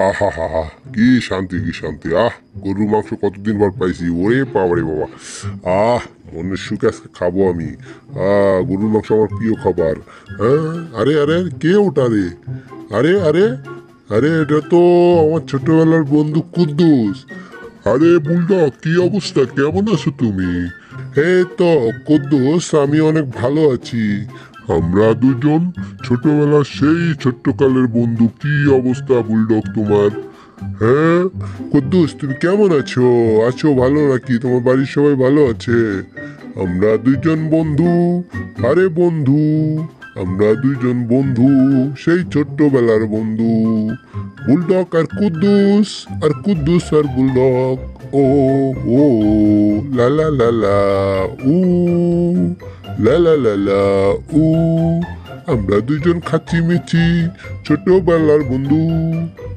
আহা হা হা, কি শান্তি কি শান্তি! গরুর মাংস কতদিন পর পাইছি, ওরে বাবারে বাবা! মনের সুখে আজকে খাবো আমি। গরুর মাংস আমার প্রিয় খাবার। আরে আরে, কে ওটা রে? আরে আরে আরে, এটা তো আমার ছোটবেলার বন্ধু কুদ্দুস। আরে বুলডগ, কি অবস্থা, কেমন আছো তুমি? এই তো কুদ্দুস, আমি অনেক ভালো আছি। আমরা দুজন ছোটবেলার সেই ছোট্টকালের বন্ধু। কি অবস্থা বুলডগ তোমার? হ্যাঁ কুদ্দুস, তুমি কেমন আছো? আছো ভালো নাকি? তোমার বাড়ির সবাই ভালো আছে? আমরা দুইজন বন্ধু। আরে বন্ধু, আমরা দুইজন বন্ধু, সেই ছোট্টবেলার বন্ধু। বুলডগ আর কুদ্দুস, আর কুদ্দুস আর বুলডগ। ও ও, লা লা লা লা, উ লা লা লা লা, উ। আমরা দুইজন খাচ্ছি মিছি ছোটবেলার বন্ধু।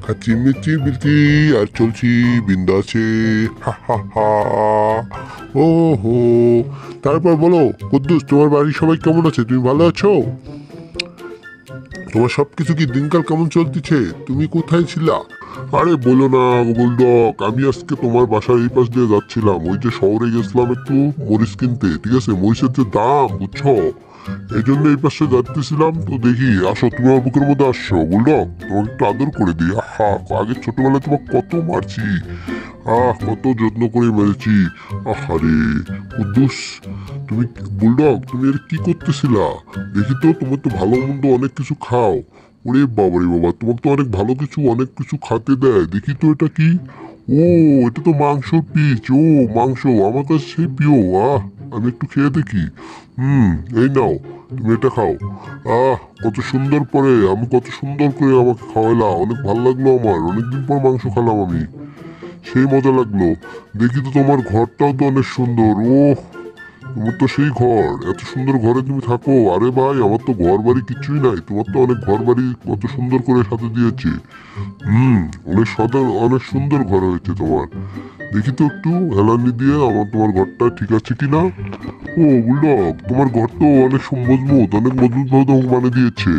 খাচ্ছি মিছি বিলছি আর চলছি বিন্দাসে। হা হা হা। ও হো। তারপর বলো কুদ্দুস, তোমার বাড়ির সবাই কেমন আছে? তুমি ভালো আছো? তোমার সবকিছু কি দিনকাল কেমন চলতেছে? তুমি কোথায় ছিলা? আরে বলো না বুলডগ, আমি আজকে তোমার বাসার এই পাশ দিয়ে যাচ্ছিলাম। ওই যে শহরে গেছিলাম একটু মরিচ কিনতে, ঠিক আছে? মরিচের যে দাম, বুঝছো, এই জন্য এই পাশে যাচ্তেছিলাম। তো দেখি, আসো তুমি আমার বুকের মধ্যে আসছো বুলডগ, তোমাকে একটু আদর করে দিই। আগে ছোটবেলায় তোমাকে কত মারছি, কত যত্ন করে মেরেছি। আহারে কুদ্দুস, তুমি বুলডগ, তুমি এর কি করতেছিলা? দেখি তো, তোমার তো ভালো মন্দ অনেক কিছু খাও। ওরে বাবারে বাবা, তোমাকে তো অনেক কিছু খাতে দেয়। দেখি তো এটা কি? ও, এটা তো মাংসর পিস। ও মাংস আমার কাছে সেই প্রিয়। আমি একটু খেয়ে দেখি। এই নাও, তুমি এটা খাও। কত সুন্দর পরে, আমি কত সুন্দর করে আমাকে খাওয়াইলা, অনেক ভালো লাগলো আমার। অনেকদিন পর মাংস খেলাম আমি, সেই মজা লাগলো। দেখি তো তোমার ঘরটাও তো অনেক সুন্দর। তোমার তো সেই ঘর, এত সুন্দর ঘরে তুমি থাকো। আরে ভাই, আমার তো ঘর বাড়ি কিছুই নাই, তোমার তো অনেক ঘর বাড়ি কত সুন্দর করে সাথে দিয়েছে। অনেক সুন্দর ঘর হয়েছে তোমার। দেখি তো একটু হেলানি দিয়ে তোমার ঘরটা ঠিক আছে কিনা। ও বুলডগ, তোমার ঘর তো অনেক অনেক মজবুত ভাবে তোমাকে বানিয়ে দিয়েছে।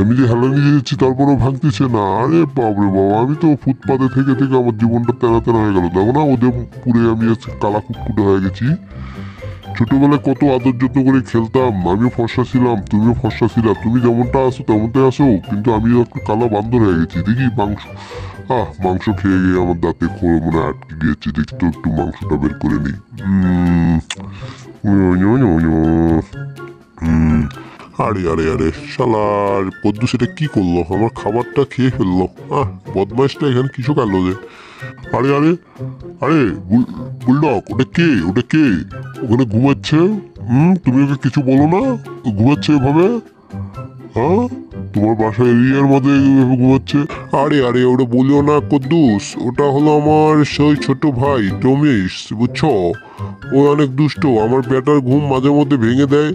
আমি যে হেলানি দিয়েছি তারপরেও ভাঙতেছে না। আরে বাবরে বাবা, আমি তো ফুটপাতে থেকে থেকে আমার জীবনটা তেনা তেনা হয়ে গেল। দেখো না, ওদের পুরে আমি আজকে কালা কুটকুটে হয়ে গেছি। ছোটবেলায় কত আদর যত্ন করে খেলতাম, আমিও ফর্সা ছিলাম, তুমিও ফর্সা ছিলা। তুমি যেমনটা আছো তেমনটাই আছো, কিন্তু আমি একটু কালা বান্দর হয়ে গেছি। দেখি মাংস খেয়ে গিয়ে আমার দাঁতে খোল মনে আটকে গিয়েছে। দেখি তো একটু মাংসটা বের করে নিই। আরে আরে আরে, শালার পদ্মু সেটা কি করলো? আমার খাবারটা খেয়ে ফেললো। বদমাইশটা এখানে কিছু কালো যে। আরে আরে আরে, বুলডগ, ওটা কে? ওটা কে ওখানে ঘুমাচ্ছে? তুমি ওকে কিছু বলো না, ও ঘুমাচ্ছে এভাবে। হ্যাঁ, তোমার বাসার এরিয়ার মধ্যে এভাবে ঘুমাচ্ছে? আরে আরে, ওটা বলিও না কুদ্দুস, ওটা হলো আমার সেই ছোট ভাই টমিস, বুঝছো? ও অনেক দুষ্ট, আমার বেটার ঘুম মাঝে মধ্যে ভেঙে দেয়,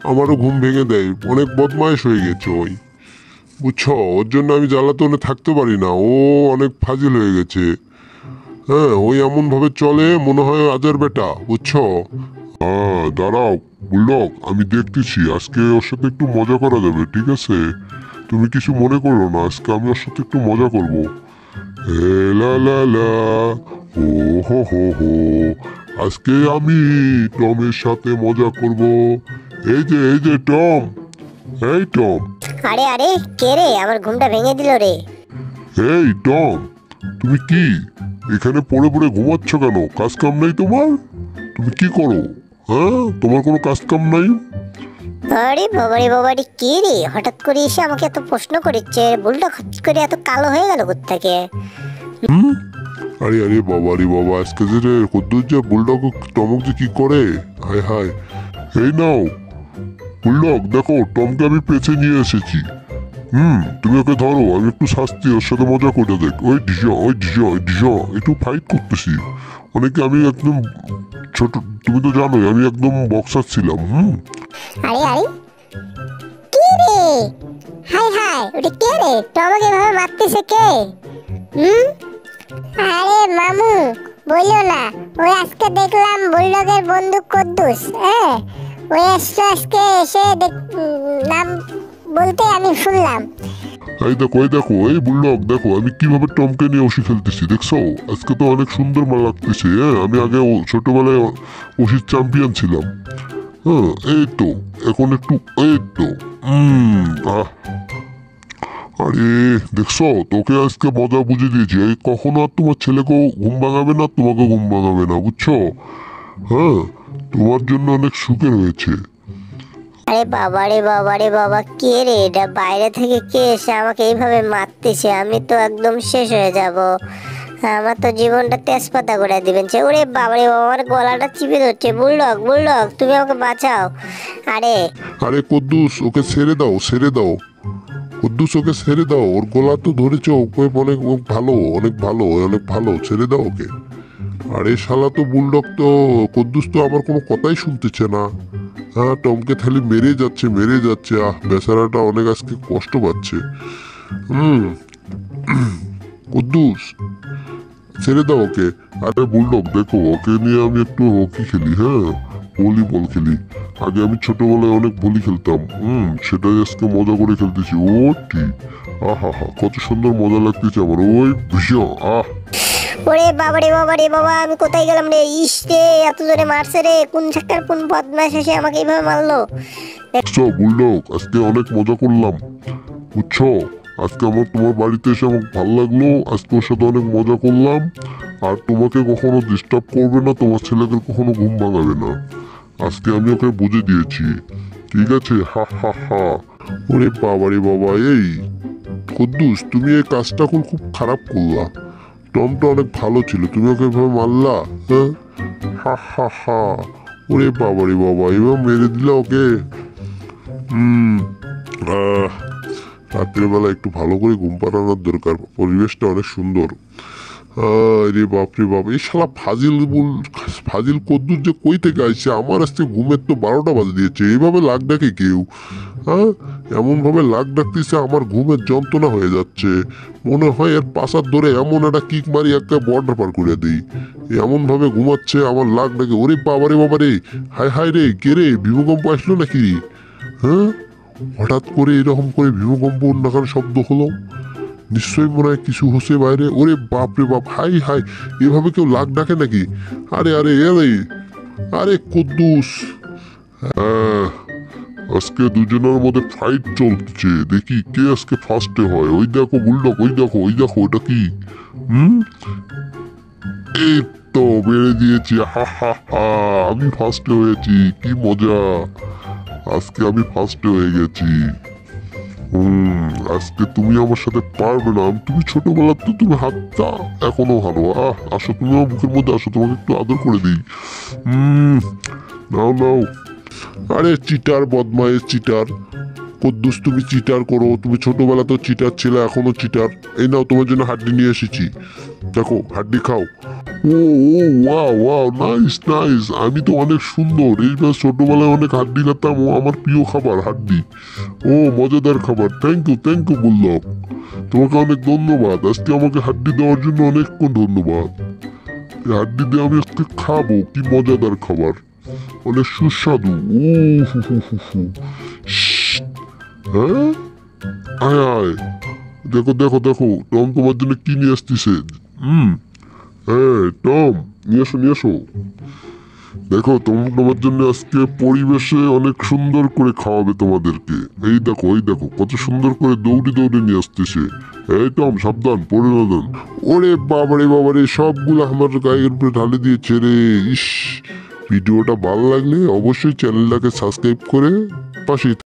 আমারও ঘুম ভেঙে দেয়। অনেক বদমাইশ হয়ে গেছে ওই, বুঝছো? ওর জন্য আমি জ্বালাতনে থাকতে পারি না। ও অনেক ফাজিল হয়ে গেছে। ওই এমন ভাবে চলে মনে হয় আজার বেটা, বুঝছো? দাঁড়াও বুলডগ, আমি দেখতেছি, আজকে ওর সাথে একটু মজা করা যাবে, ঠিক আছে? তুমি কিছু মনে করো না, আজকে আমি ওর সাথে একটু মজা করবো। লা লা লা, ও হো হো হো, আজকে আমি টমের সাথে মজা করব। এই যে টম, এই টম। আরে আরে, কে রে? আমার ঘুমটা ভেঙে দিল রে। এই টম, তুমি কি এখানে পড়ে পড়ে ঘুমাচ্ছ কেন? কাজ কাম নেই তোমার? তুমি কি করো? তোমার কোনো কাজ কাম নাই? আরে বাবারে বাবারে, কে রে হঠাৎ করে এসে আমাকে এত প্রশ্ন করেছে? বুলটা হঠাৎ করে এত কালো হয়ে গেল কোত্থেকে? হুম আরে আরে বাবা রে বাবা, আজকে যে রে কদ্দুর যে বুলডগ টমক যে কি করে! হায় হায়! এই নাও বুলডগ, দেখো টমকে আমি পেছে নিয়ে এসেছি। তুমি ওকে ধরো, আমি একটু শাস্তি ওর সাথে মজা করে দেখ। ওই ডিজা একটু ফাইট করতেছি। আমি একদম ছোট, তুমি তো জানোই আমি একদম বক্সার ছিলাম। আরে আরে, কে রে? হাই হাই, ওটা কে রে? তো আমাকে এভাবে মারতেছে কে? হুম আরে মামু, বললো না, ওই আজকে দেখলাম বুলডগের বন্ধু কদ্দুস, ওই এসছে আজকে, এসে নাম বলতে আমি শুনলাম। এই দেখো এই বুলডগ দেখো আমি কিভাবে টমকে নিয়ে ওষি খেলতেছি দেখছো? আজকে তো অনেক সুন্দর মাল লাগতেছে। হ্যাঁ আমি আগে ছোটবেলায় ওষির চ্যাম্পিয়ন ছিলাম। হ্যাঁ এই তো এখন একটু এই তো আহ আরে দেখছো তোকে আজকে মজা বুঝিয়ে দিয়েছি। এই কখনো আর তোমার ছেলেকেও ঘুম ভাঙাবে না, তোমাকে ঘুম ভাঙাবে না, বুঝছো? হ্যাঁ তোমার জন্য অনেক সুখের হয়েছে। আরে বাবা রে বাবা রে বাবা, কে রে এটা? বাইরে থেকে কে এসে আমাকে এইভাবে মারতেছে? আমি তো একদম শেষ হয়ে যাব। আমার তো জীবনটা তেজপাতা করে দিবেন। ওরে বাবা রে বাবা, আমার গলাটা চিপে ধরছে। বুলডগ বুলডগ, তুমি আমাকে বাঁচাও। আরে আরে কদ্দুস ওকে ছেড়ে দাও ছেড়ে দাও, কদ্দুস ওকে ছেড়ে দাও, ওর গলা তো ধরেছ, ওকে অনেক ও ভালো অনেক ভালো অনেক ভালো, ছেড়ে দাও ওকে। আরে শালা তো বুলডগ তো, কদ্দুস তো আমার কোনো কথাই শুনতেছে না। হ্যাঁ টমকে খালি মেরে যাচ্ছে মেরে যাচ্ছে, বেচারাটা অনেক আজকে কষ্ট পাচ্ছে। হুম কদ্দুস ছেড়ে দাও ওকে। আরে বুলডগ দেখো ওকে নিয়ে আমি একটু হকি খেলি, হ্যাঁ ভলিবল খেলি। আগে আমি ছোটবেলায় অনেক ভলি খেলতাম। সেটাই আজকে মজা করে খেলতেছি। ও ঠিক আহা হা কত সুন্দর মজা লাগতেছে আমার। ওই ভীষণ ওরে বাবা রে বাবা রে বাবা, আমি কোথায় গেলাম রে? ইস রে, এত জোরে মারছে রে! কোন ছাক্কার কোন বদমাশ এসে আমাকে এইভাবে মারলো? বুলডগ আজকে অনেক মজা করলাম, বুঝছো? আজকে আমার তোমার বাড়িতে এসে আমার ভালো লাগলো, আজকে ওর সাথে অনেক মজা করলাম। আর তোমাকে কখনো ডিস্টার্ব করবে না, তোমার ছেলেকে কখনো ঘুম ভাঙাবে না। আজকে আমি ওকে বুঝে দিয়েছি, ঠিক আছে? হা হা হা। ওরে বাবা রে বাবা, এই কুদ্দুস তুমি এই কাজটা খুব খারাপ করলা। টমটা অনেক ভালো ছিল, তুমি ওকে এভাবে মারলা। হ্যাঁ হা হা হা। ওরে বাবা রে বাবা, এবার মেরে দিলা ওকে। আহ রাত্রের বেলা একটু ভালো করে ঘুম পাড়ানোর দরকার, পরিবেশটা অনেক সুন্দর। রে বাপ রে বাপ, এই শালা ফাজিল কদ্দুর যে কই থেকে আসছে, আমার আজকে ঘুমের তো 12টা বাজে দিয়েছে। এইভাবে লাগ ডাকে কেউ? হ্যাঁ এমন ভাবে লাগ ডাকতেছে আমার ঘুমের যন্ত্রণা হয়ে যাচ্ছে। মনে হয় এর পাশার ধরে এমন একটা কিক মারি একটা বর্ডার পার করে দিই। এমন ভাবে ঘুমাচ্ছে আমার লাগ ডাকে। ওরে বাবা রে বাবা রে, হায় হায় রে, কে রে? ভূমিকম্প আসলো নাকি? হ্যাঁ হঠাৎ করে এরকম করে ভূমিকম্প নাকার শব্দ হলো, নিশ্চয়ই মনে হয় কিছু হচ্ছে বাইরে। ওরে বাপ রে বাপ, হাই হাই, এভাবে কেউ লাগ ডাকে নাকি? আরে আরে আরে আরে কুদ্দুস, হ্যাঁ আজকে দুজনের মধ্যে ফাইট চলছে, দেখি কে আজকে ফার্স্টে হয়। ওই দেখো বুলডগ, ওই দেখো ওই দেখো, ওটা কি? হুম এই তো বেড়ে দিয়েছি, হা হা হা, আমি ফার্স্টে হয়েছি, কি মজা! আজকে আমি ফার্স্টে হয়ে গেছি। আজকে তুমি আমার সাথে পারবে না। তুমি ছোটবেলার তো তুমি হাতটা এখনো হারো। আসো তুমি আমার বুকের মধ্যে আসো, তোমাকে একটু আদর করে দিই। নাও নাও। আরে চিটার বদমাইশ চিটার কদ্দুস, তুমি চিটার করো, তুমি ছোটবেলা তো চিটার ছিলে, এখনো চিটার। এই নাও তোমার জন্য হাড্ডি নিয়ে এসেছি, দেখো হাড্ডি খাও। ও ও ওয়াও ওয়াও, নাইস নাইস, আমি তো অনেক সুন্দর। এইবার ছোটবেলায় অনেক হাড্ডি খেতাম, ও আমার প্রিয় খাবার হাড্ডি। ও মজাদার খাবার, থ্যাংক ইউ বললাম। তোমাকে অনেক ধন্যবাদ, আজকে আমাকে হাড্ডি দেওয়ার জন্য অনেকক্ষণ ধন্যবাদ। এই হাড্ডি দিয়ে আমি আজকে খাবো, কি মজাদার খাবার, অনেক সুস্বাদু। ও হু হু হু হু। শ্শ্ট, হ্যাঁ আয় আয়, দেখো দেখো দেখো টম তোমার জন্য কি নিয়ে আসতেছে। হ্যাঁ টম, নিয়ে এসো নিয়ে এসো। দেখো তোমার জন্য আজকে পরিবেশে অনেক সুন্দর করে খাওয়াবে তোমাদেরকে। এই দেখো কত সুন্দর করে দৌড়ে দৌড়ে নিয়ে আসতেছে। এই টম সাবধান, পড়ে না দেন। ওরে বাবারে সবগুলো আমার গায়ের উপরে ঢালে দিয়েছে রে। ইস, ভিডিওটা ভালো লাগলে অবশ্যই চ্যানেলটাকে সাবস্ক্রাইব করে পাশে